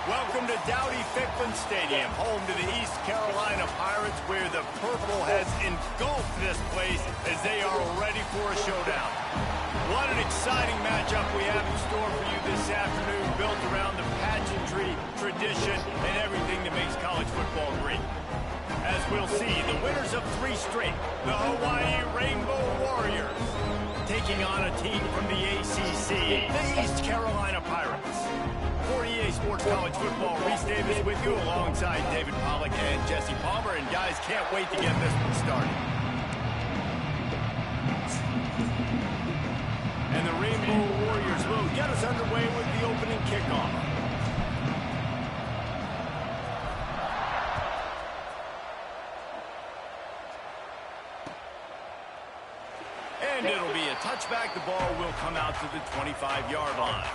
Welcome to Dowdy-Ficklen Stadium, home to the East Carolina Pirates, where the purple has engulfed this place as they are ready for a showdown. What an exciting matchup we have in store for you this afternoon, built around the pageantry, tradition, and everything that makes college football great. As we'll see, the winners of 3 straight, the Hawaii Rainbow Warriors, taking on a team from the ACC, the East Carolina Pirates. For EA Sports College Football, Reese Davis with you alongside David Pollack and Jesse Palmer. And guys, can't wait to get this one started. And the Rainbow Warriors will get us underway with the opening kickoff. And it'll be a touchback. The ball will come out to the 25-yard line.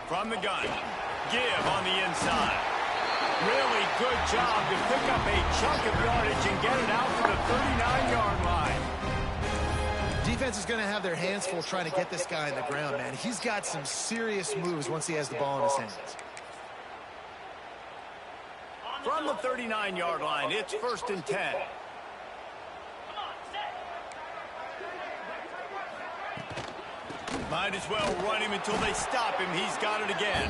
From the gun, give on the inside. Really good job to pick up a chunk of yardage and get it out to the 39-yard line. Defense is going to have their hands full trying to get this guy on the ground, man. He's got some serious moves once he has the ball in his hands. From the 39-yard line, it's 1st and 10. Might as well run him until they stop him. He's got it again.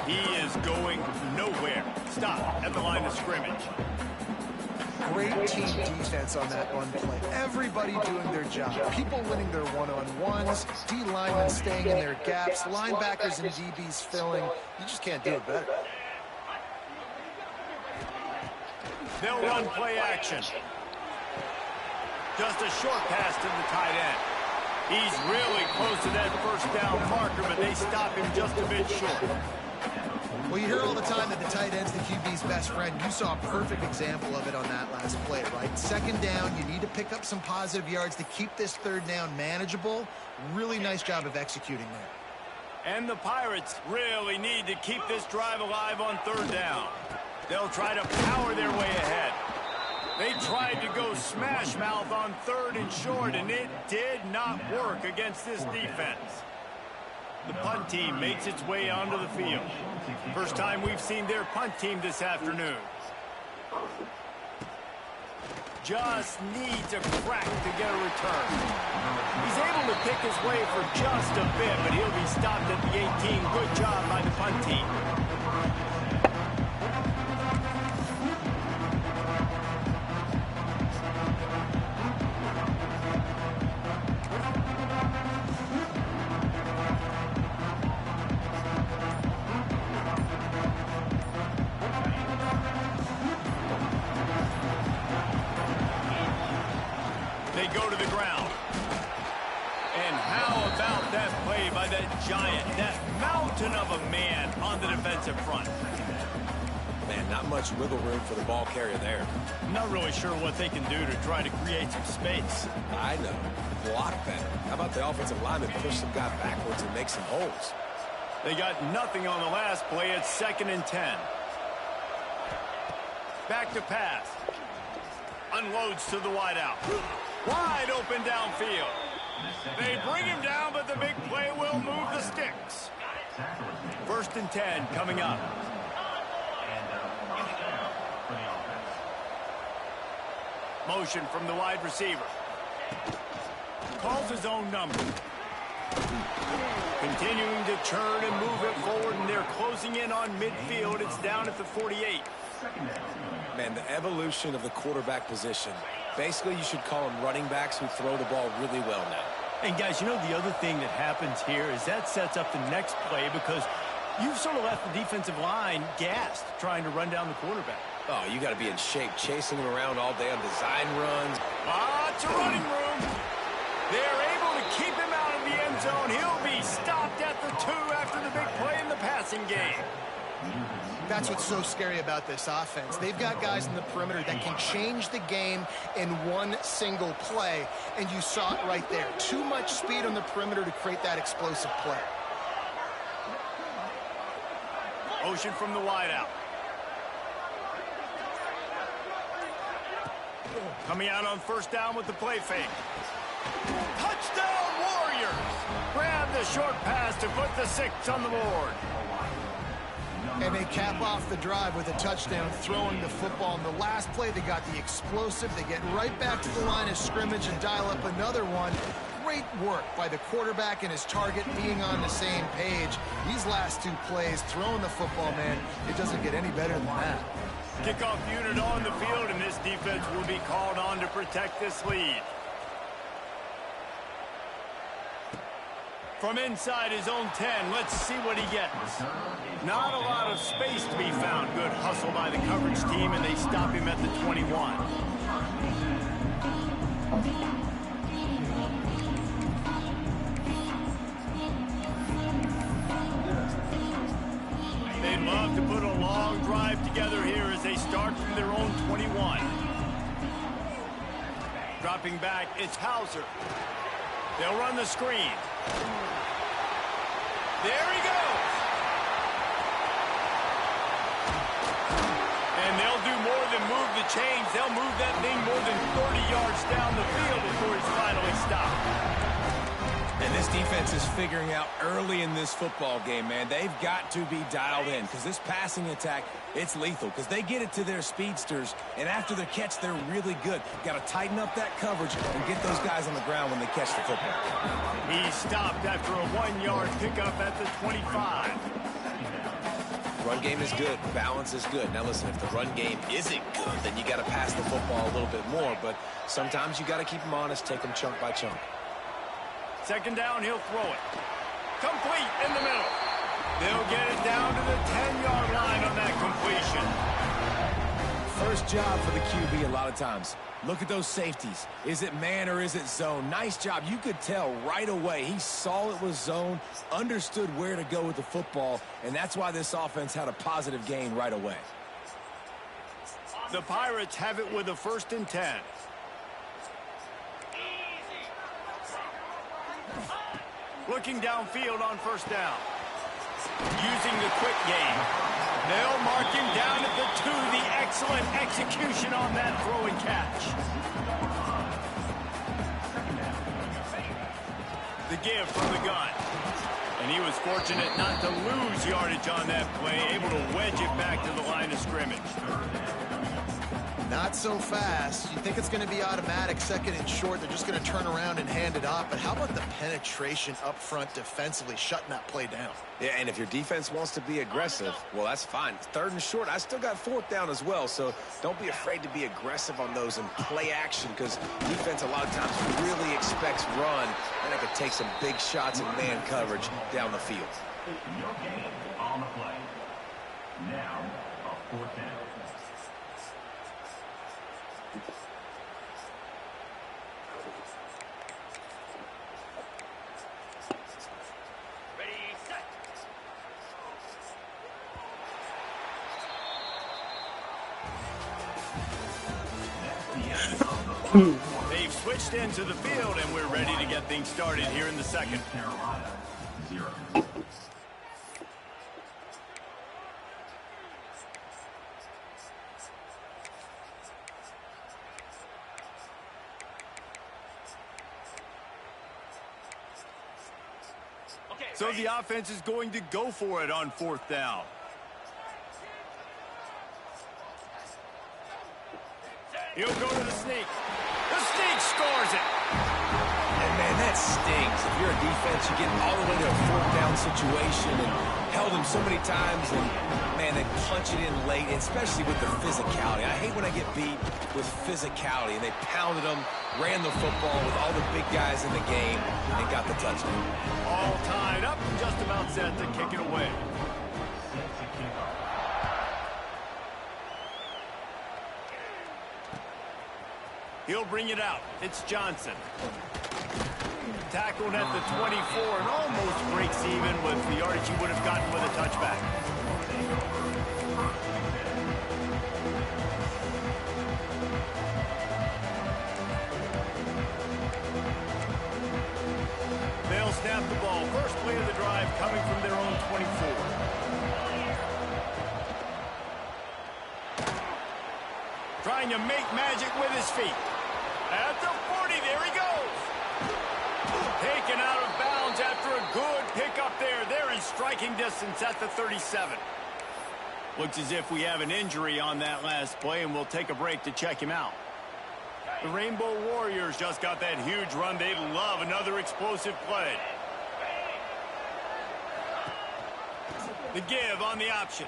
He is going nowhere. Stop at the line of scrimmage. Great team defense on that run play. Everybody doing their job. People winning their one-on-ones, D linemen staying in their gaps, linebackers and DBs filling. You just can't do it better. They'll run play action. Just a short pass to the tight end. He's really close to that 1st down marker, but they stop him just a bit short. Well, you hear all the time that the tight end's the QB's best friend. You saw a perfect example of it on that last play, right? 2nd down, you need to pick up some positive yards to keep this 3rd down manageable. Really nice job of executing there. And the Pirates really need to keep this drive alive on 3rd down. They'll try to power their way ahead. They tried to go smash mouth on 3rd and short, and it did not work against this defense. The punt team makes its way onto the field. First time we've seen their punt team this afternoon. Just needs a crack to get a return. He's able to pick his way for just a bit, but he'll be stopped at the 18. Good job by the punt team. They go to the ground. And how about that play by that giant, that mountain of a man on the defensive front? Man, not much wiggle room for the ball carrier there. I'm not really sure what they can do to try to create some space. I know. Block better. How about the offensive lineman push some guy backwards and make some holes? They got nothing on the last play. It's 2nd and 10. Back to pass. Unloads to the wideout. Wide open downfield. They bring him down, but the big play will move the sticks. 1st and 10 coming up. Motion from the wide receiver. Calls his own number. Continuing to churn and move it forward, and they're closing in on midfield. It's down at the 48. Man, the evolution of the quarterback position. Basically, you should call them running backs who throw the ball really well now. And guys, you know, the other thing that happens here is that sets up the next play, because you've sort of left the defensive line gassed trying to run down the quarterback. Oh, you got to be in shape, chasing him around all day on design runs. Lots of running room. They're able to keep him out of the end zone. He'll be stopped at the 2 after the big play in the passing game. That's what's so scary about this offense. They've got guys in the perimeter that can change the game in one single play, and you saw it right there. Too much speed on the perimeter to create that explosive play. Motion from the wideout. Coming out on first down with the play fake. Touchdown Warriors! Grab the short pass to put the 6 on the board. And they cap off the drive with a touchdown, throwing the football. In the last play, they got the explosive. They get right back to the line of scrimmage and dial up another one. Great work by the quarterback and his target being on the same page. These last 2 plays, throwing the football, man, it doesn't get any better than that. Kickoff unit on the field, and this defense will be called on to protect this lead. From inside his own 10, let's see what he gets. Not a lot of space to be found. Good hustle by the coverage team, and they stop him at the 21. They'd love to put a long drive together here as they start from their own 21. Dropping back, it's Hauser. They'll run the screen. There he goes. And they'll do more than move the chains. They'll move that thing more than 30 yards down the field before he's finally stopped. And this defense is figuring out early in this football game, man. They've got to be dialed in because this passing attack, it's lethal because they get it to their speedsters, and after the catch, they're really good. Got to tighten up that coverage and get those guys on the ground when they catch the football. He stopped after a 1-yard pickup at the 25. Run game is good. Balance is good. Now, listen, if the run game isn't good, then you got to pass the football a little bit more, but sometimes you got to keep them honest, take them chunk by chunk. Second down, he'll throw it. Complete in the middle. They'll get it down to the 10-yard line on that completion. First job for the QB a lot of times. Look at those safeties. Is it man or is it zone? Nice job. You could tell right away. He saw it was zone, understood where to go with the football, and that's why this offense had a positive gain right away. The Pirates have it with a 1st and 10. Looking downfield on first down. Using the quick game. They'll mark him down at the 2. The excellent execution on that throw and catch. The give from the gun. And he was fortunate not to lose yardage on that play, able to wedge it back to the line of scrimmage. Not so fast. You think it's going to be automatic, 2nd and short. They're just going to turn around and hand it off. But how about the penetration up front defensively, shutting that play down? Yeah, and if your defense wants to be aggressive, well, that's fine. 3rd and short, I still got 4th down as well. So don't be afraid to be aggressive on those and play action because defense a lot of times really expects run. And it could take some big shots in man coverage down the field. No gain on the play. Now, a 4th down. They've switched into the field, and we're ready to get things started here in the second. Carolina, 0. So the offense is going to go for it on 4th down. He'll go to the sneak. The sneak scores it. And, man, that stings. If you're a defense, you get all the way to a 4th down situation and held him so many times, and, man, they punch it in late, especially with the physicality. I hate when I get beat with physicality, and they pounded them, ran the football with all the big guys in the game, and got the touchdown. All tied up, just about set to kick it away. He'll bring it out. It's Johnson. Tackled at the 24 and almost breaks even with the yardage he would have gotten with a touchback. They'll snap the ball. First play of the drive coming from their own 24. Trying to make magic with his feet. At the 40, there he goes. Taken out of bounds after a good pickup there. They're in striking distance at the 37. Looks as if we have an injury on that last play, and we'll take a break to check him out. The Rainbow Warriors just got that huge run. They'd love another explosive play. The give on the option.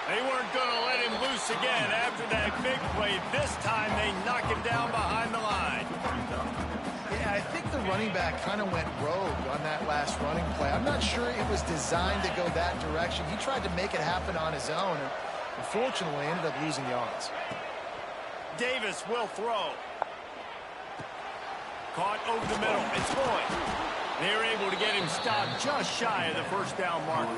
They weren't going to let him loose again after that big play. This time they knock him down behind the line. Yeah, I think the running back kind of went rogue on that last running play. I'm not sure it was designed to go that direction. He tried to make it happen on his own, and unfortunately ended up losing yards. Davis will throw. Caught over the middle. It's Boyd. They're able to get him stopped just shy of the first down mark.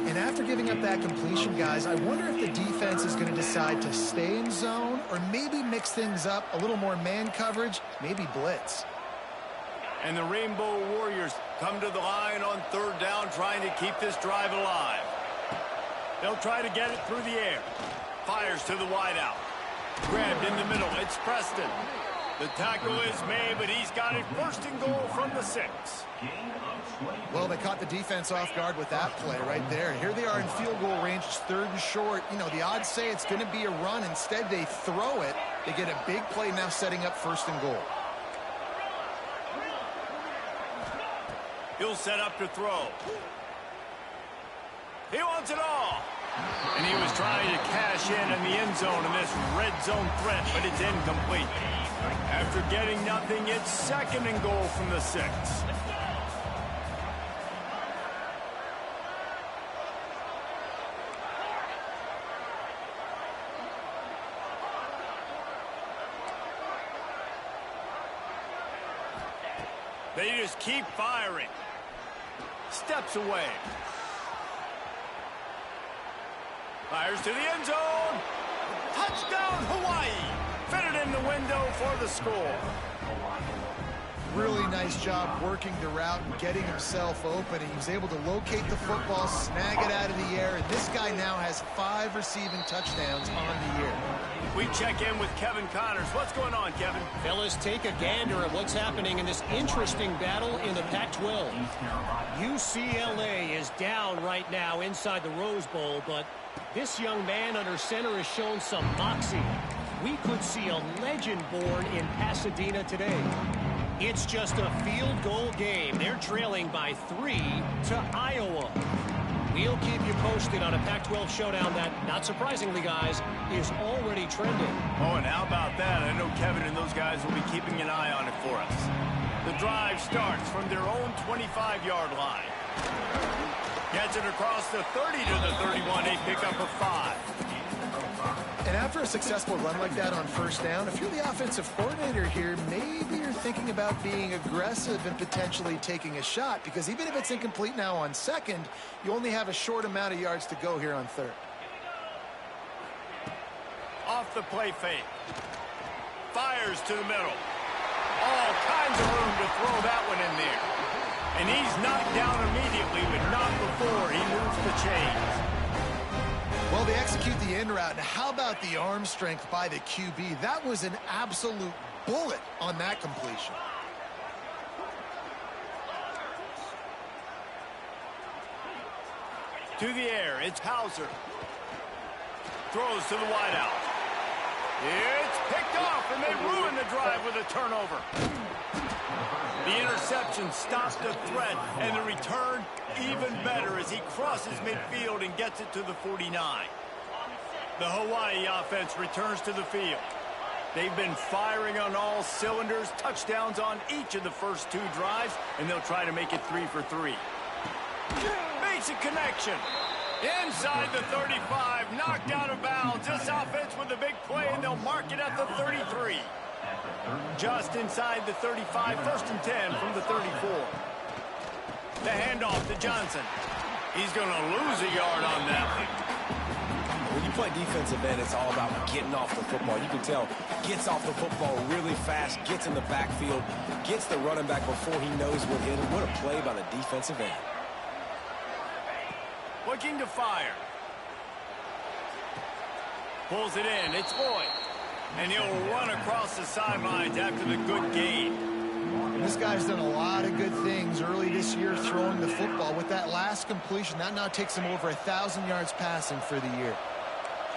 And after giving up that completion, guys, I wonder if the defense is going to decide to stay in zone or maybe mix things up, a little more man coverage, maybe blitz. And the Rainbow Warriors come to the line on third down, trying to keep this drive alive. They'll try to get it through the air. Fires to the wideout. Grabbed in the middle. It's Preston. The tackle is made, but he's got it first and goal from the 6. Well, they caught the defense off guard with that play right there. Here they are in field goal range, it's third and short. You know, the odds say it's going to be a run. Instead, they throw it. They get a big play now setting up first and goal. He'll set up to throw. He wants it all. And he was trying to cash in the end zone in this red zone threat, but it's incomplete. After getting nothing, it's second and goal from the 6. They just keep firing. Steps away. Fires to the end zone. Touchdown, Hawaii. Fitted in the window for the score. Really nice job working the route and getting himself open. He was able to locate the football, snag it out of the air, and this guy now has 5 receiving touchdowns on the year. We check in with Kevin Connors. What's going on, Kevin? Fellas, take a gander at what's happening in this interesting battle in the Pac-12. UCLA is down right now inside the Rose Bowl, but this young man under center has shown some moxie. We could see a legend born in Pasadena today. It's just a field goal game. They're trailing by 3 to Iowa. We'll keep you posted on a Pac-12 showdown that, not surprisingly, guys, is already trending. Oh, and how about that? I know Kevin and those guys will be keeping an eye on it for us. The drive starts from their own 25-yard line. Gets it across the 30 to the 31. They pick up a 5. And after a successful run like that on first down, if you're the offensive coordinator here, maybe you're thinking about being aggressive and potentially taking a shot, because even if it's incomplete now on second, you only have a short amount of yards to go here on third. Off the play fake. Fires to the middle. All kinds of room to throw that one in there. And he's knocked down immediately, but not before he moves the chains. Well, they execute the end route. Now, how about the arm strength by the QB? That was an absolute bullet on that completion. To the air, it's Hauser. Throws to the wideout. It's picked off, and they ruin the drive with a turnover. The interception stops the threat, and the return even better as he crosses midfield and gets it to the 49. The Hawaii offense returns to the field. They've been firing on all cylinders, touchdowns on each of the first 2 drives, and they'll try to make it 3 for 3. Basic connection. Inside the 35, knocked out of bounds. This offense with a big play, and they'll mark it at the 33. Just inside the 35, first and 10 from the 34. The handoff to Johnson. He's going to lose a yard on that one. When you play defensive end, it's all about getting off the football. You can tell, gets off the football really fast, gets in the backfield, gets the running back before he knows what hit him. What a play by the defensive end. Looking to fire. Pulls it in. It's Boyd. And he'll run across the sidelines after the good gain. This guy's done a lot of good things early this year throwing the football. With that last completion, that now takes him over 1,000 yards passing for the year.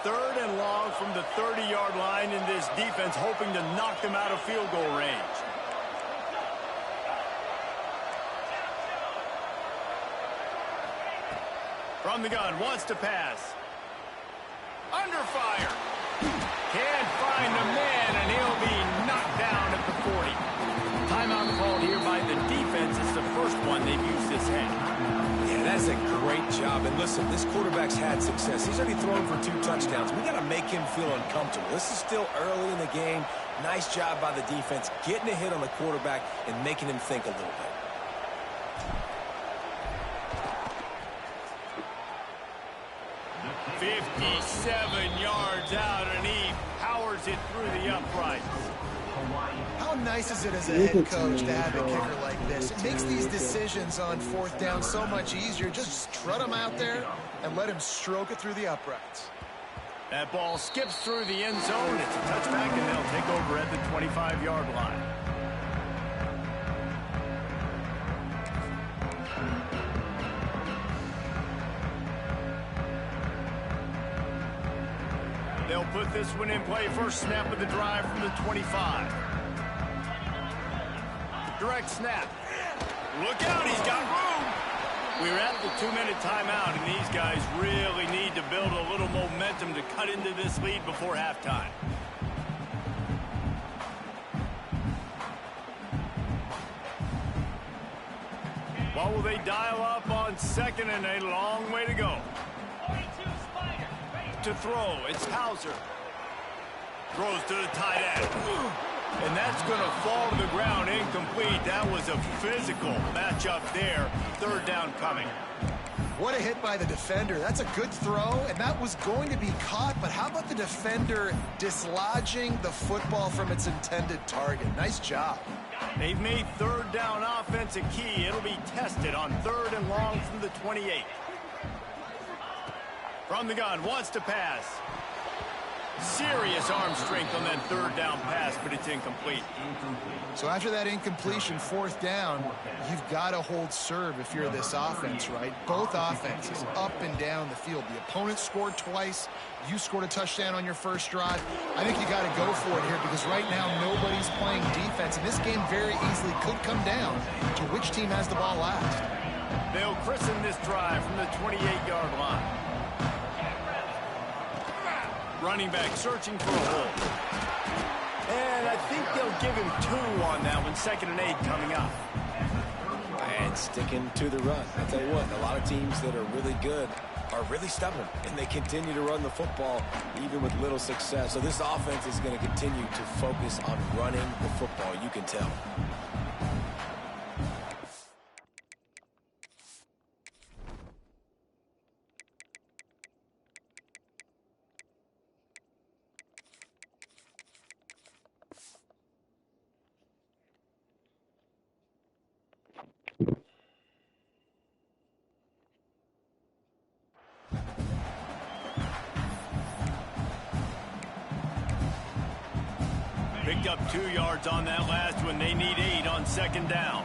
3rd and long from the 30-yard line in this defense, hoping to knock them out of field goal range. From the gun, wants to pass. Under fire. Can't find the man, and he'll be knocked down at the 40. Timeout called here by the defense. It's the first one they've used this half. Yeah, that's a great job. And listen, this quarterback's had success. He's already thrown for 2 touchdowns. We got to make him feel uncomfortable. This is still early in the game. Nice job by the defense, getting a hit on the quarterback and making him think a little bit. "57 yards out, and he powers it through the uprights." How nice is it as a head coach to have a kicker like this? It makes these decisions on 4th down so much easier. Just strut him out there and let him stroke it through the uprights. That ball skips through the end zone. It's a touchback, and they'll take over at the 25-yard line. They'll put this one in play. First snap of the drive from the 25. Direct snap. Look out, he's got room. We're at the 2-minute timeout, and these guys really need to build a little momentum to cut into this lead before halftime. What will they dial up on 2nd and a long way to go? To throw, it's Hauser. Throws to the tight end. And that's going to fall to the ground incomplete. That was a physical matchup there. 3rd down coming. What a hit by the defender. That's a good throw, and that was going to be caught, but how about the defender dislodging the football from its intended target? Nice job. They've made 3rd down offense a key. It'll be tested on 3rd and long from the 28. From the gun, wants to pass. Serious arm strength on that 3rd down pass, but it's incomplete. So after that incompletion, 4th down, you've got to hold serve if you're this offense, right? Both offenses up and down the field. The opponent scored twice. You scored a touchdown on your first drive. I think you got to go for it here because right now nobody's playing defense, and this game very easily could come down to which team has the ball last. They'll christen this drive from the 28-yard line. Running back searching for a hole. And I think they'll give him 2 on that one. 2nd and 8 coming up. And sticking to the run. I'll tell you what, a lot of teams that are really good are really stubborn, and they continue to run the football even with little success. So this offense is going to continue to focus on running the football, you can tell. Picked up 2 yards on that last one. They need 8 on 2nd down.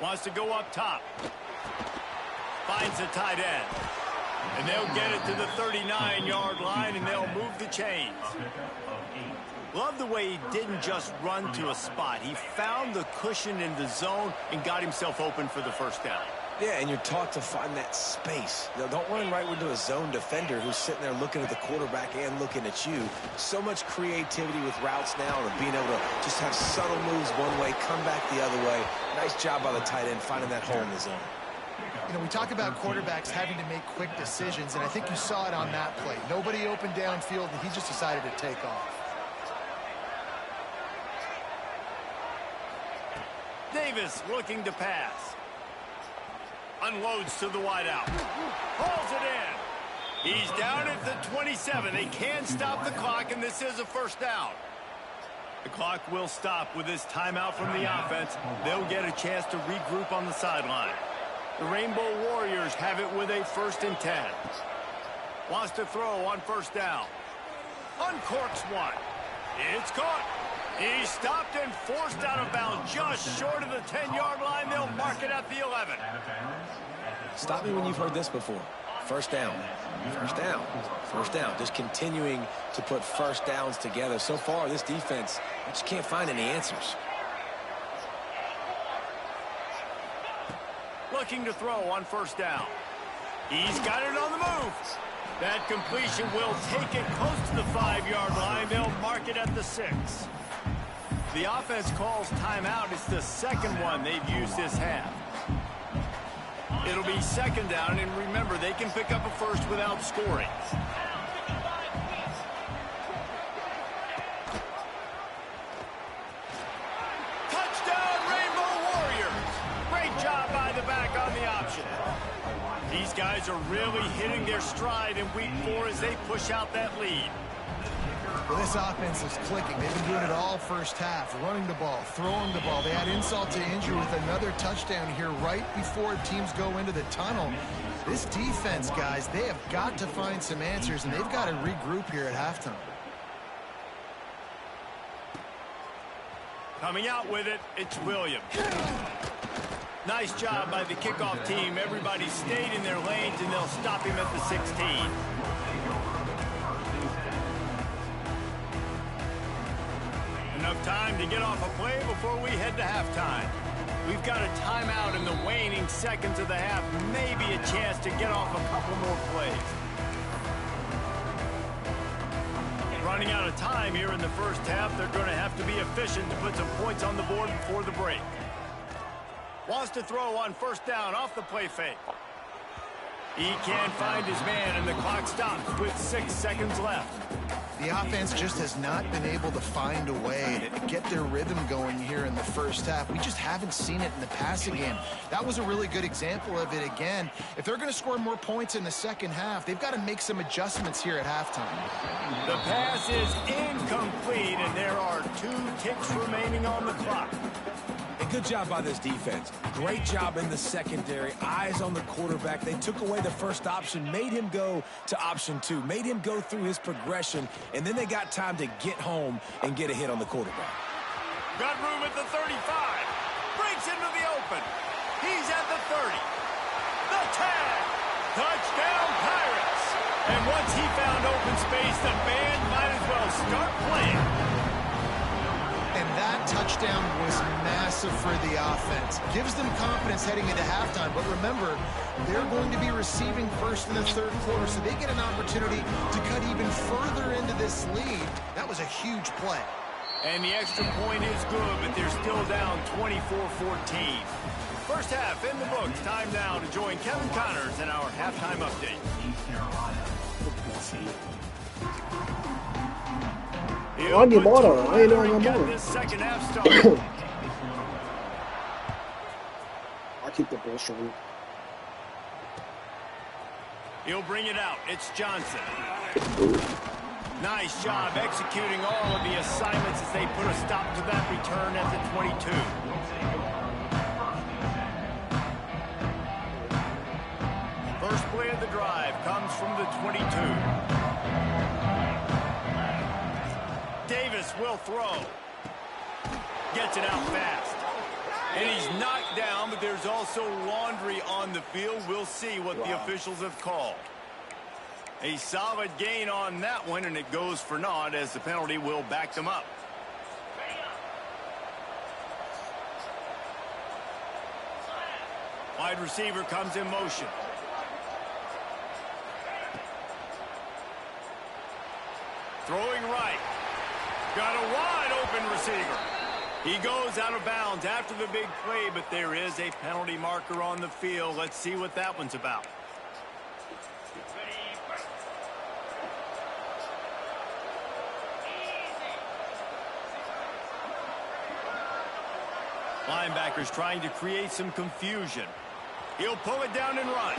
Wants to go up top. Finds the tight end. And they'll get it to the 39-yard line, and they'll move the chains. Love the way he didn't just run to a spot. He found the cushion in the zone and got himself open for the first down. Yeah, and you're taught to find that space. You know, don't run right into a zone defender who's sitting there looking at the quarterback and looking at you. So much creativity with routes now and being able to just have subtle moves one way, come back the other way. Nice job by the tight end finding that hole in the zone. You know, we talk about quarterbacks having to make quick decisions, and I think you saw it on that play. Nobody open downfield, and he just decided to take off. Davis looking to pass. Unloads to the wideout. Hauls it in. He's down at the 27. They can stop the clock, and this is a first down. The clock will stop with this timeout from the offense. They'll get a chance to regroup on the sideline. The Rainbow Warriors have it with a 1st and 10. Wants to throw on first down. Uncorks one. It's caught. He's stopped and forced out of bounds just short of the 10-yard line. They'll mark it at the 11. Stop me when you've heard this before. First down. First down. First down. Just continuing to put first downs together. So far, this defense, I just can't find any answers. Looking to throw on first down. He's got it on the move. That completion will take it close to the 5-yard line. They'll mark it at the 6. The offense calls timeout. It's the second one they've used this half. It'll be second down, and remember, they can pick up a first without scoring. Touchdown, Rainbow Warriors! Great job by the back on the option. These guys are really hitting their stride in week 4 as they push out that lead. Well, this offense is clicking. They've been doing it all first half, running the ball, throwing the ball. They had insult to injury with another touchdown here right before teams go into the tunnel. This defense, guys, they have got to find some answers, and they've got to regroup here at halftime. Coming out with it, it's Williams. Nice job by the kickoff team. Everybody stayed in their lanes, and they'll stop him at the 16. Enough time to get off a play before we head to halftime. We've got a timeout in the waning seconds of the half. Maybe a chance to get off a couple more plays. Running out of time here in the first half. They're going to have to be efficient to put some points on the board before the break. Wants to throw on first down off the play fake. He can't find his man, and the clock stops with 6 seconds left. The offense just has not been able to find a way to get their rhythm going here in the first half. We just haven't seen it in the passing game. That was a really good example of it again. If they're going to score more points in the second half, they've got to make some adjustments here at halftime. The pass is incomplete, and there are 2 ticks remaining on the clock. And good job by this defense. Great job in the secondary. Eyes on the quarterback. They took away the first option, made him go to option 2, made him go through his progression, and then they got time to get home and get a hit on the quarterback. Got room at the 35. Breaks into the open. He's at the 30. The tag. Touchdown, Pirates. And once he found open space, the band might as well start playing. And that touchdown was massive for the offense. Gives them confidence heading into halftime. But remember, they're going to be receiving first in the third quarter, so they get an opportunity to cut even further into this lead. That was a huge play. And the extra point is good, but they're still down 24-14. First half in the books. Time now to join Kevin Connors in our halftime update. Lagi bara, vad är det jag bara? I keep the ball short. He'll bring it out. It's Johnson. Nice job executing all of the assignments as they put a stop to that return at the 22. First play of the drive comes from the 22. Davis will throw. Gets it out fast. And he's knocked down, but there's also laundry on the field. We'll see what the officials have called. A solid gain on that one, and it goes for naught as the penalty will back them up. Wide receiver comes in motion. Throwing right. Got a wide open receiver. He goes out of bounds after the big play, but there is a penalty marker on the field. Let's see what that one's about. Linebacker's trying to create some confusion. He'll pull it down and run.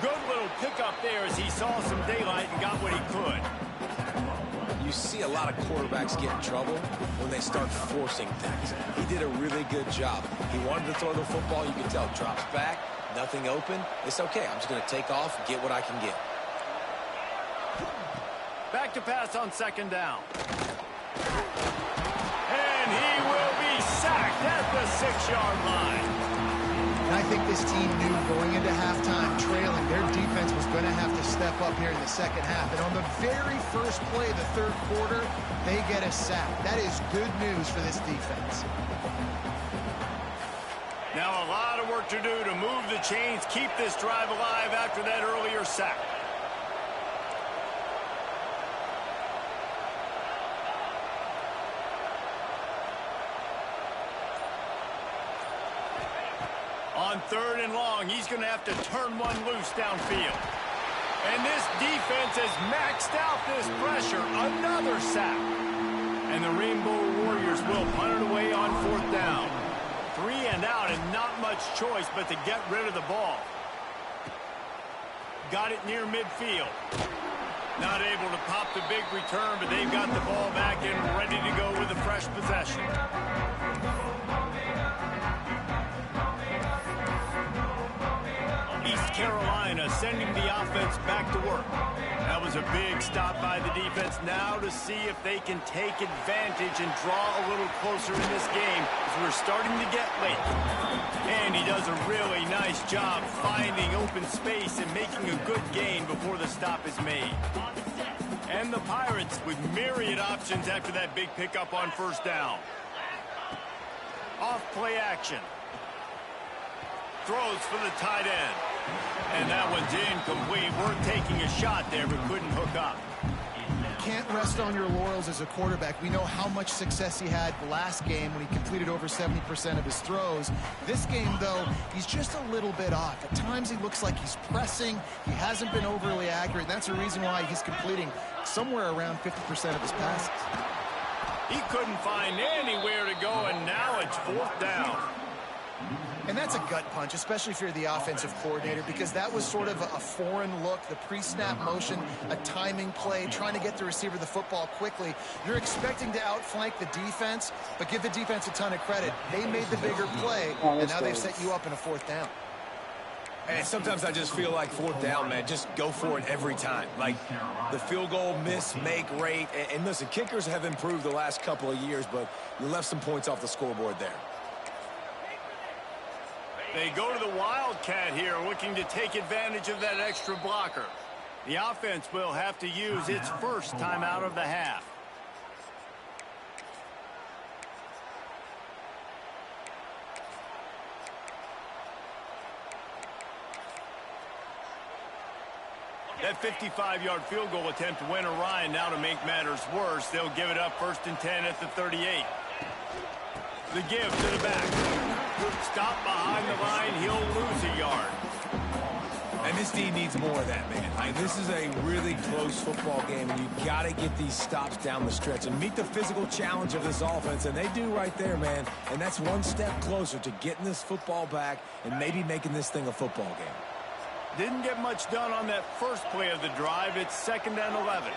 Good little pickup there as he saw some daylight and got what he could. You see a lot of quarterbacks get in trouble when they start forcing things. He did a really good job. He wanted to throw the football. You can tell. Drops back, nothing open. It's okay. I'm just going to take off, get what I can get. Back to pass on second down. And he will be sacked at the 6-yard line. And I think this team knew going into halftime trailing, their defense was going to have to step up here in the second half. And on the very first play of the third quarter, they get a sack. That is good news for this defense. Now a lot of work to do to move the chains, keep this drive alive after that earlier sack. On third and long, he's going to have to turn one loose downfield. And this defense has maxed out this pressure. Another sack. And the Rainbow Warriors will punt it away on fourth down. 3 and out and not much choice but to get rid of the ball. Got it near midfield. Not able to pop the big return, but they've got the ball back and ready to go with a fresh possession. East Carolina sending the offense back to work. That was a big stop by the defense. Now to see if they can take advantage and draw a little closer in this game as we're starting to get late. And he does a really nice job finding open space and making a good gain before the stop is made. And the Pirates with myriad options after that big pickup on first down. Off play action. Throws for the tight end. And that one's incomplete. We're taking a shot there, but couldn't hook up. Can't rest on your laurels as a quarterback. We know how much success he had last game when he completed over 70% of his throws. This game, though, he's just a little bit off. At times he looks like he's pressing. He hasn't been overly accurate. That's the reason why he's completing somewhere around 50% of his passes. He couldn't find anywhere to go, and now it's fourth down. And that's a gut punch, especially if you're the offensive coordinator, because that was sort of a foreign look, the pre-snap motion, a timing play, trying to get the receiver the football quickly. You're expecting to outflank the defense, but give the defense a ton of credit. They made the bigger play, and now they've set you up in a fourth down. And sometimes I just feel like fourth down, man, just go for it every time. Like the field goal miss, make rate. And listen, kickers have improved the last couple of years, but you left some points off the scoreboard there. They go to the Wildcat here, looking to take advantage of that extra blocker. The offense will have to use its first time out of the half. That 55-yard field goal attempt went awry, now to make matters worse, they'll give it up first and 10 at the 38. The give to the back. Stop behind the line, he'll lose a yard. And this team needs more of that, man. Like, this is a really close football game, and you got to get these stops down the stretch and meet the physical challenge of this offense, and they do right there, man. And that's one step closer to getting this football back and maybe making this thing a football game. Didn't get much done on that first play of the drive. It's second and 11.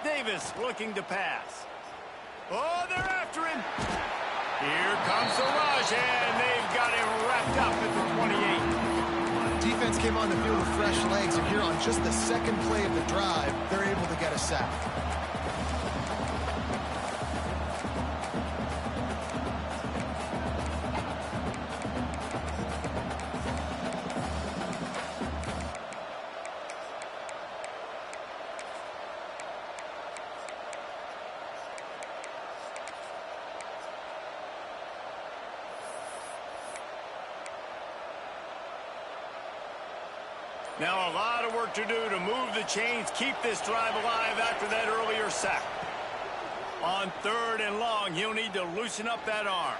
Davis looking to pass. Oh, they're after him. Here comes the rush, and they've got him wrapped up at the 28. Defense came on the field with fresh legs, and here on just the second play of the drive, they're able to get a sack. Now a lot of work to do to move the chains, keep this drive alive after that earlier sack. On third and long, he'll need to loosen up that arm.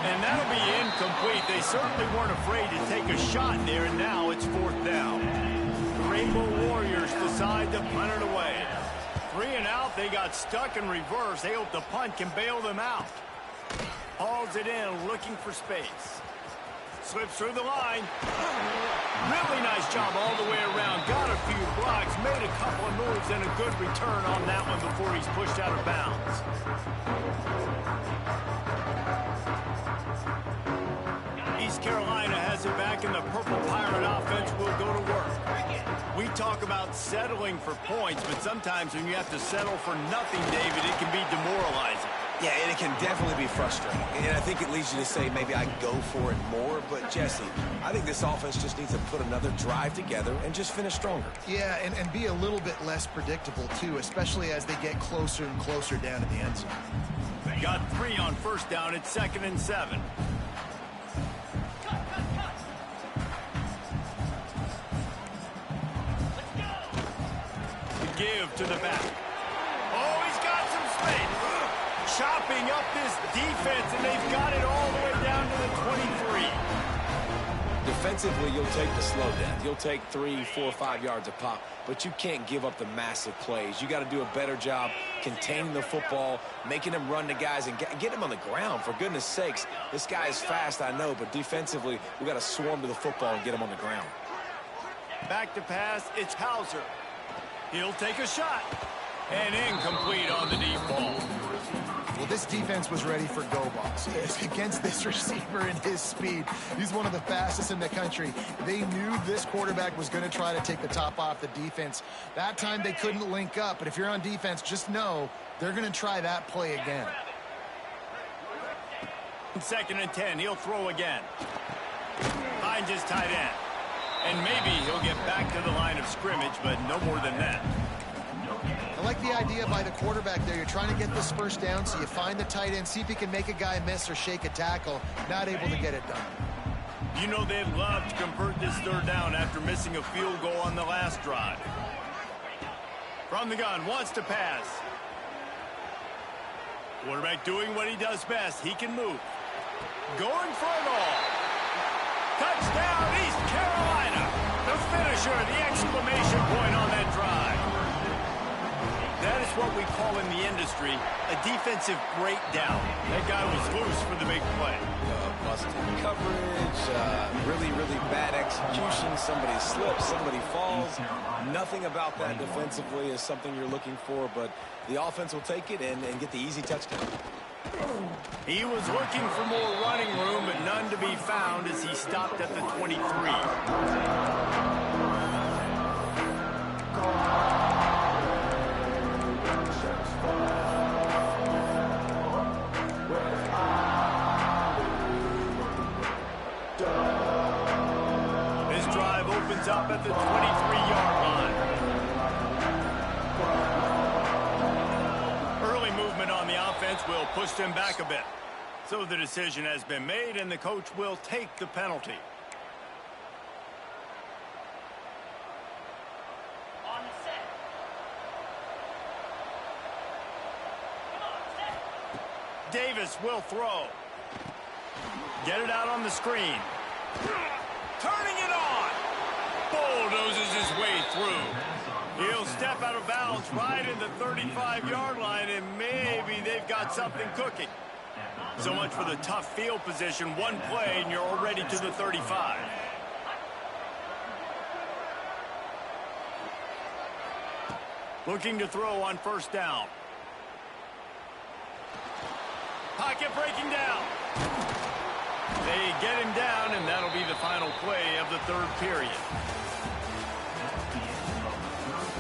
And that'll be incomplete. They certainly weren't afraid to take a shot there, and now it's fourth down. The Rainbow Warriors decide to punt it away. 3 and out. They got stuck in reverse. They hope the punt can bail them out. Hauls it in, looking for space. Slips through the line. Really nice job all the way around. Got a few blocks, made a couple of moves, and a good return on that one before he's pushed out of bounds. East Carolina has it back, and the Purple Pirate offense will go to work. We talk about settling for points, but sometimes when you have to settle for nothing, David, it can be demoralizing. Yeah, and it can definitely be frustrating. And I think it leads you to say maybe I go for it more. But, Jesse, I think this offense just needs to put another drive together and just finish stronger. Yeah, and be a little bit less predictable, too, especially as they get closer and closer down to the end zone. Got 3 on first down. It's 2nd and 7. The give to the back. Oh, he's got some space. Chopping up this defense, and they've got it all the way down to the 23. Defensively, you'll take the slowdown. You'll take 3, 4, 5 yards a pop, but you can't give up the massive plays. You got to do a better job containing the football, making them run the guys, and get them on the ground. For goodness sakes, this guy is fast, I know, but defensively, we got to swarm to the football and get him on the ground. Back to pass, it's Hauser. He'll take a shot. And incomplete on the deep ball. Well, this defense was ready for go balls. Against this receiver and his speed, he's one of the fastest in the country. They knew this quarterback was going to try to take the top off the defense. That time they couldn't link up, but if you're on defense, just know they're going to try that play again. 2nd and 10, he'll throw again. Finds his tight end. And maybe he'll get back to the line of scrimmage, but no more than that. I like the idea by the quarterback there. You're trying to get this first down, so you find the tight end, see if he can make a guy miss or shake a tackle. Not able to get it done. You know they'd love to convert this 3rd down after missing a field goal on the last drive. From the gun, wants to pass. Quarterback doing what he does best. He can move. Going for it all. Touchdown, East Carolina. The finisher, the exclamation point on that drive. That is what we call in the industry a defensive breakdown. That guy was loose for the big play. Busted coverage, really, really bad execution. Somebody slips, somebody falls. Nothing about that defensively is something you're looking for, but the offense will take it and get the easy touchdown. He was looking for more running room, but none to be found as he stopped at the 23. This drive opens up at the 23-yard line. Early movement on the offense will push them back a bit. So the decision has been made, and the coach will take the penalty. Davis will throw. Get it out on the screen. Turning it on. Bulldozes his way through. He'll step out of bounds right in the 35-yard line, and maybe they've got something cooking. So much for the tough field position. One play, and you're already to the 35. Looking to throw on 1st down. Pocket breaking down. They get him down, and that'll be the final play of the 3rd period.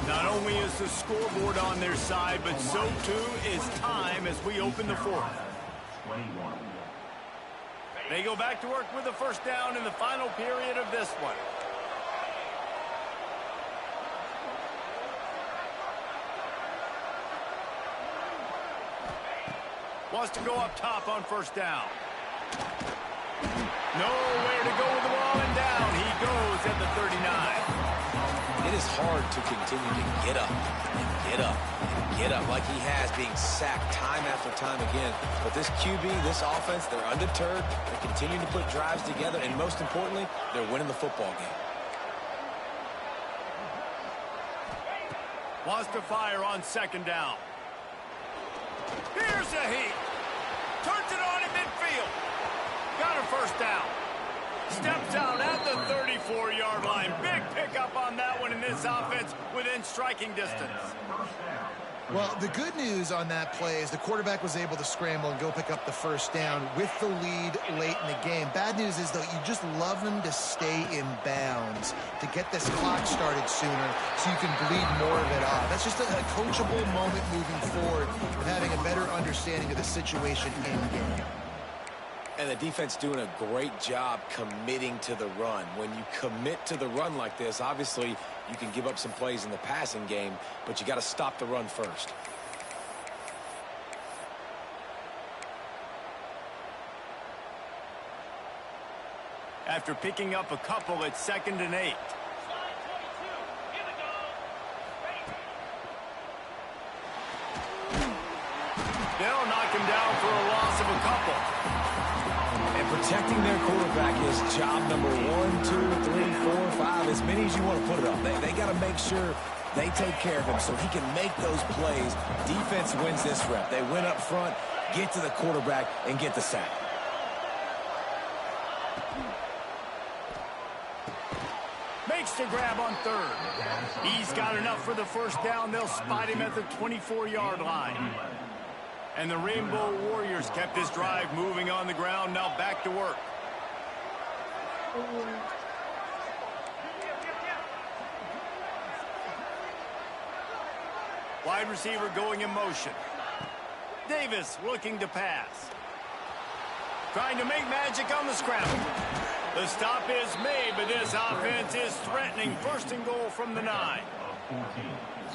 Not only is the scoreboard on their side, but so too is time as we open the 4th. They go back to work with the 1st down in the final period of this one. Wants to go up top on 1st down. Nowhere to go with the ball, and down he goes at the 39. It is hard to continue to get up and get up and get up like he has, being sacked time after time again. But this QB, this offense, they're undeterred. They continue to put drives together, and most importantly, they're winning the football game. Wants to fire on second down. Here's a heat. Turns it on in midfield. Got a first down. Steps out at the 34-yard line. Big pickup on that one in this offense within striking distance. Well, the good news on that play is the quarterback was able to scramble and go pick up the first down with the lead late in the game. Bad news is, though, you just love them to stay in bounds to get this clock started sooner so you can bleed more of it off. That's just a coachable moment moving forward of having a better understanding of the situation in game. And the defense doing a great job committing to the run. When you commit to the run like this, obviously you can give up some plays in the passing game, but you got to stop the run first. After picking up a couple, it's 2nd and 8. They'll knock him down for a loss of a couple. And protecting their quarterback is job number 1, 2, 3, 4, 5, as many as you want to put it up. They got to make sure they take care of him so he can make those plays. Defense wins this rep. They win up front, get to the quarterback, and get the sack. Makes the grab on 3rd. He's got enough for the first down. They'll spot him at the 24-yard line. And the Rainbow Warriors kept this drive moving on the ground. Now back to work. Wide receiver going in motion. Davis looking to pass. Trying to make magic on the scramble. The stop is made, but this offense is threatening. 1st and goal from the 9.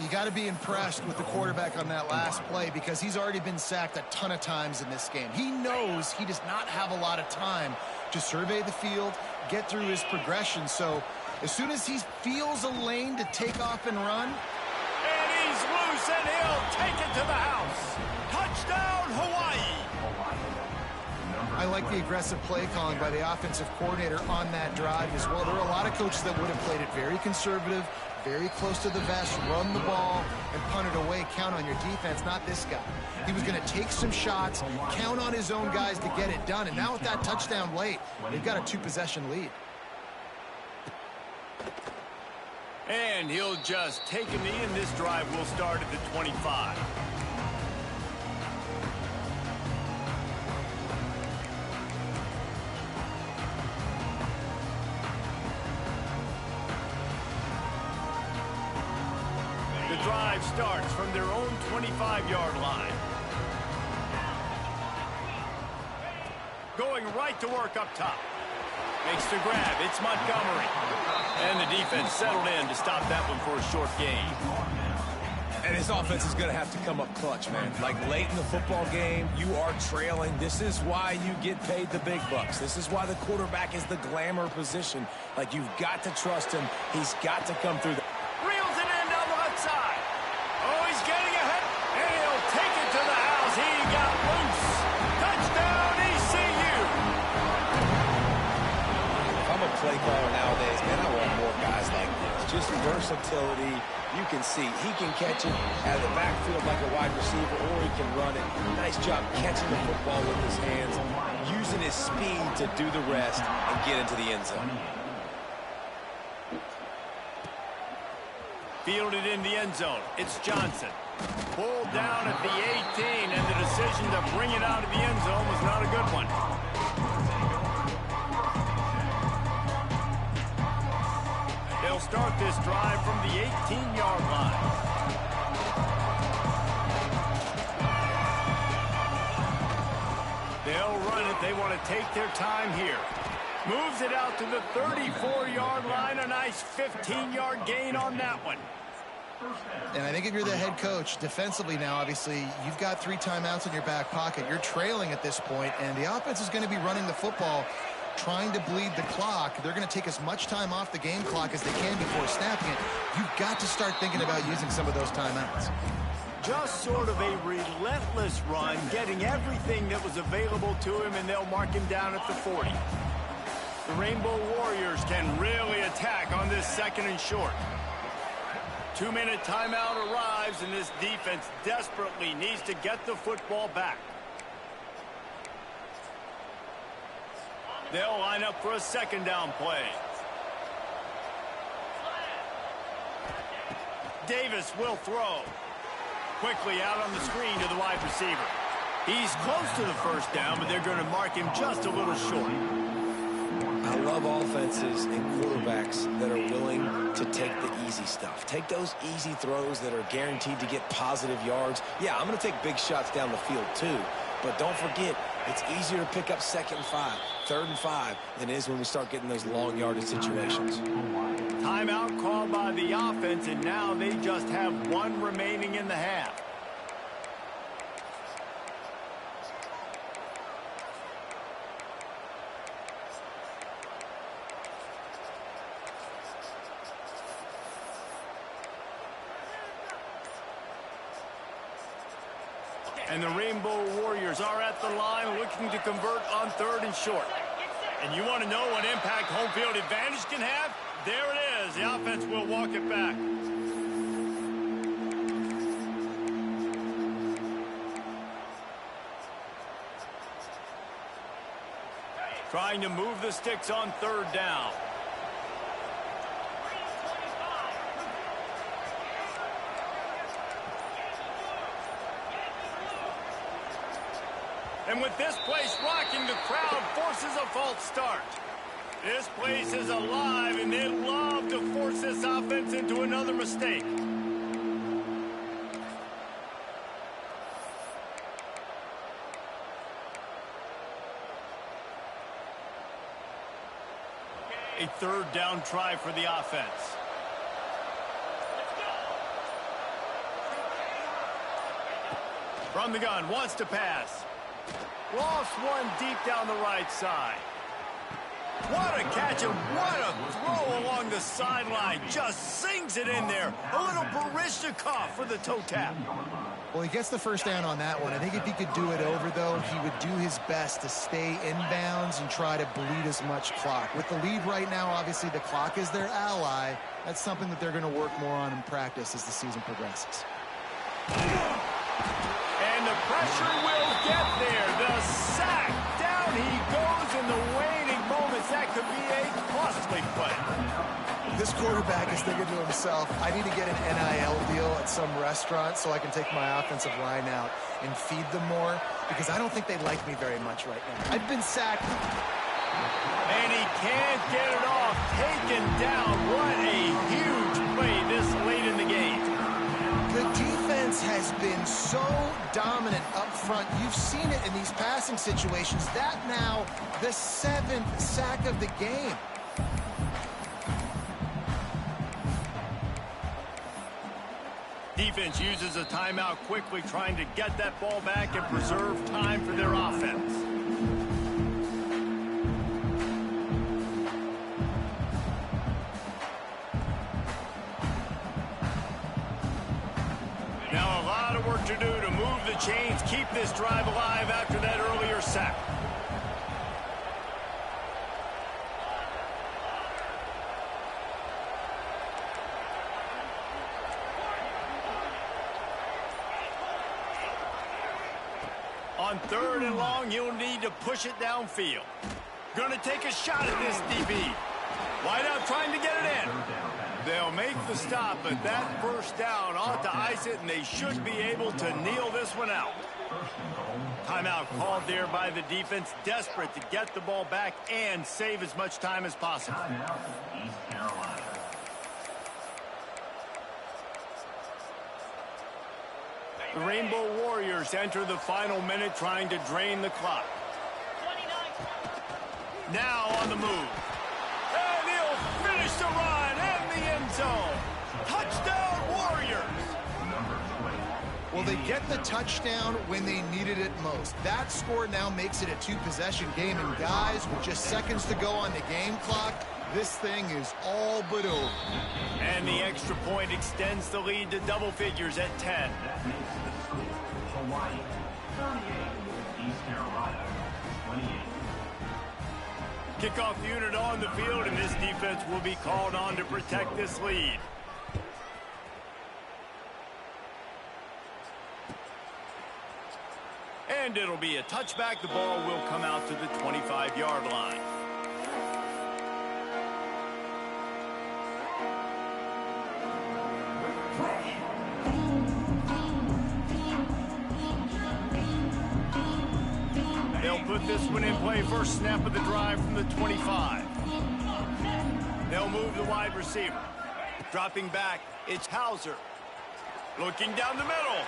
You got to be impressed with the quarterback on that last play because he's already been sacked a ton of times in this game. He knows he does not have a lot of time to survey the field, get through his progression. So as soon as he feels a lane to take off and run. And he's loose, and he'll take it to the house. Touchdown, Hawaii. I like the aggressive play calling by the offensive coordinator on that drive as well. There are a lot of coaches that would have played it very conservative, very close to the vest, run the ball, and punt it away. Count on your defense, not this guy. He was going to take some shots, count on his own guys to get it done. And now with that touchdown late, they've got a 2-possession lead. And he'll just take a knee, and this drive will start at the 25. The drive starts from their own 25-yard line. Going right to work up top. Makes the grab. It's Montgomery. And the defense settled in to stop that one for a short gain. And his offense is going to have to come up clutch, man. Like late in the football game, you are trailing. This is why you get paid the big bucks. This is why the quarterback is the glamour position. Like, you've got to trust him. He's got to come through. Reels it in down the left side. Oh, he's getting ahead. And he'll take it to the house. He got loose. Touchdown, ECU. If I'm a play caller nowadays, man, I want more guys like this. Just versatility. You can see he can catch it out of the backfield like a wide receiver, or he can run it. Nice job catching the football with his hands, using his speed to do the rest and get into the end zone. Fielded in the end zone. It's Johnson. Pulled down at the 18, and the decision to bring it out of the end zone was not a good one. They'll start this drive from the 18-yard line. They'll run it. They want to take their time here. Moves it out to the 34-yard line. A nice 15-yard gain on that one. And I think if you're the head coach, defensively now, obviously, you've got 3 timeouts in your back pocket. You're trailing at this point, and the offense is going to be running the football, trying to bleed the clock. They're going to take as much time off the game clock as they can before snapping it. You've got to start thinking about using some of those timeouts. Just sort of a relentless run, getting everything that was available to him, and they'll mark him down at the 40. The Rainbow Warriors can really attack on this 2nd and short. 2-minute timeout arrives, and this defense desperately needs to get the football back. They'll line up for a second down play. Davis will throw. Quickly out on the screen to the wide receiver. He's close to the first down, but they're going to mark him just a little short. I love offenses and quarterbacks that are willing to take the easy stuff. Take those easy throws that are guaranteed to get positive yards. Yeah, I'm going to take big shots down the field too, but don't forget, it's easier to pick up 2nd and 5, 3rd and 5 than it is when we start getting those long yardage situations. Timeout called by the offense, and now they just have 1 remaining in the half. And the Rainbow Warriors are at the line looking to convert on 3rd and short. And you want to know what impact home field advantage can have? There it is. The offense will walk it back. Trying to move the sticks on 3rd down. And with this place rocking, the crowd forces a false start. This place is alive, and they love to force this offense into another mistake. A 3rd down try for the offense. From the gun, wants to pass. Lost one deep down the right side. What a catch and what a throw along the sideline. Just sings it in there. A little Baryshnikov for the toe tap. Well, he gets the first down on that one. I think if he could do it over, though, he would do his best to stay inbounds and try to bleed as much clock. With the lead right now, obviously the clock is their ally. That's something that they're going to work more on in practice as the season progresses. And the pressure will get there. The sack. Down he goes in the waning moments. That could be a costly play. This quarterback is thinking to himself, I need to get an NIL deal at some restaurant so I can take my offensive line out and feed them more, because I don't think they like me very much right now. I've been sacked. And he can't get it off. Taken down. What a huge play this late in the game. The defense has been so dominant up front. You've seen it in these passing situations. That now the 7th sack of the game. Defense uses a timeout quickly, trying to get that ball back and preserve time for their offense. Now a lot of work to do to move the chains, keep this drive alive after that earlier sack. On 3rd and long, you'll need to push it downfield. Gonna take a shot at this DB. Wide out trying to get it in. They'll make the stop, but that first down ought to ice it, and they should be able to kneel this one out. Timeout called there by the defense, desperate to get the ball back and save as much time as possible. East Carolina. The Rainbow Warriors enter the final minute, trying to drain the clock. Now on the move. And he'll finish the run in the end zone. Touchdown, Warriors! Well, they get the touchdown when they needed it most. That score now makes it a 2-possession game. And guys, with just seconds to go on the game clock, this thing is all but over. And the extra point extends the lead to double figures at 10. Hawaii, 38. East Carolina, 28. Kickoff unit on the field, and this defense will be called on to protect this lead. And it'll be a touchback. The ball will come out to the 25-yard line. They'll put this one in play. First snap of the drive from the 25. They'll move the wide receiver. Dropping back, it's Hauser. Looking down the middle.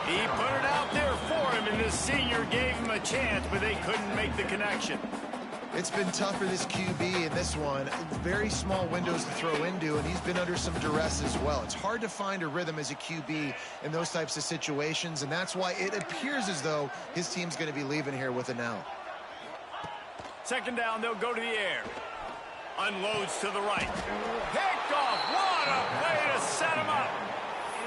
He put it out there for him, and the senior gave him a chance, but they couldn't make the connection. It's been tough for this QB in this one. Very small windows to throw into, and he's been under some duress as well. It's hard to find a rhythm as a QB in those types of situations, and that's why it appears as though his team's going to be leaving here with an L. Second down, they'll go to the air. Unloads to the right. Picked off. What a play to set him up.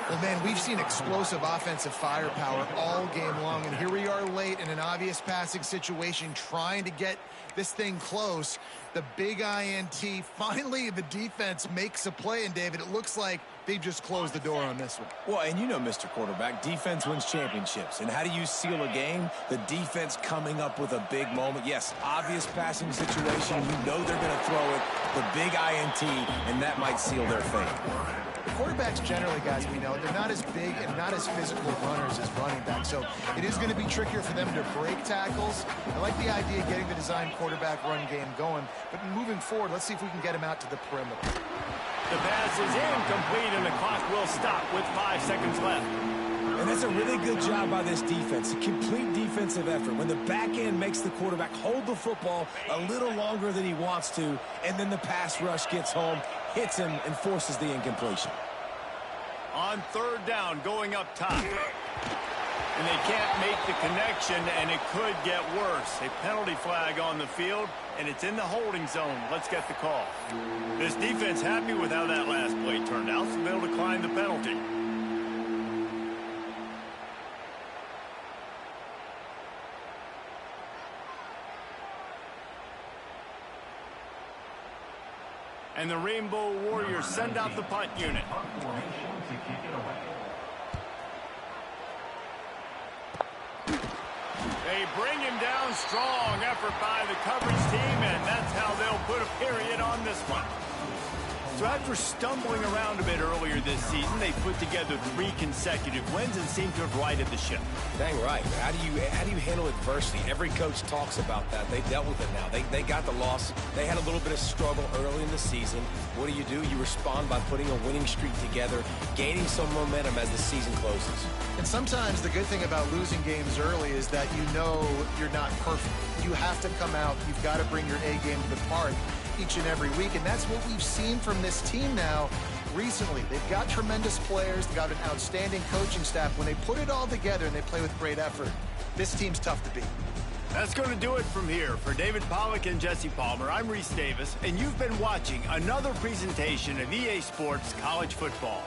Well, man, we've seen explosive offensive firepower all game long, and here we are late in an obvious passing situation trying to get this thing close. The big INT. Finally, the defense makes a play, and David, it looks like they've just closed the door on this one. Well, and you know, Mr. Quarterback, defense wins championships. And how do you seal a game? The defense coming up with a big moment. Yes, obvious passing situation. You know they're going to throw it. The big INT, and that might seal their fate. Quarterbacks generally, guys, we know, they're not as big and not as physical runners as running backs, so it is going to be trickier for them to break tackles. I like the idea of getting the design quarterback run game going, but moving forward, let's see if we can get him out to the perimeter. The pass is incomplete, and the clock will stop with 5 seconds left. And that's a really good job by this defense, a complete defensive effort. When the back end makes the quarterback hold the football a little longer than he wants to, and then the pass rush gets home, hits him, and forces the incompletion. On third down, going up top. And they can't make the connection, and it could get worse. A penalty flag on the field, and it's in the holding zone. Let's get the call. This defense happy with how that last play turned out, so they'll decline the penalty. And the Rainbow Warriors send out the punt unit. They bring him down. Strong effort by the coverage team, and that's how they'll put a period on this one. So after stumbling around a bit earlier this season, they put together 3 consecutive wins and seem to have righted the ship. Dang right. How do you handle adversity? Every coach talks about that. They dealt with it now. They got the loss. They had a little bit of struggle early in the season. What do? You respond by putting a winning streak together, gaining some momentum as the season closes. And sometimes the good thing about losing games early is that you know you're not perfect. You have to come out. You've got to bring your A game to the park each and every week, and that's what we've seen from this team now recently. They've got tremendous players, they've got an outstanding coaching staff. When they put it all together and they play with great effort, this team's tough to beat. That's going to do it from here. For David Pollack and Jesse Palmer, I'm Reese Davis, and you've been watching another presentation of EA Sports College Football.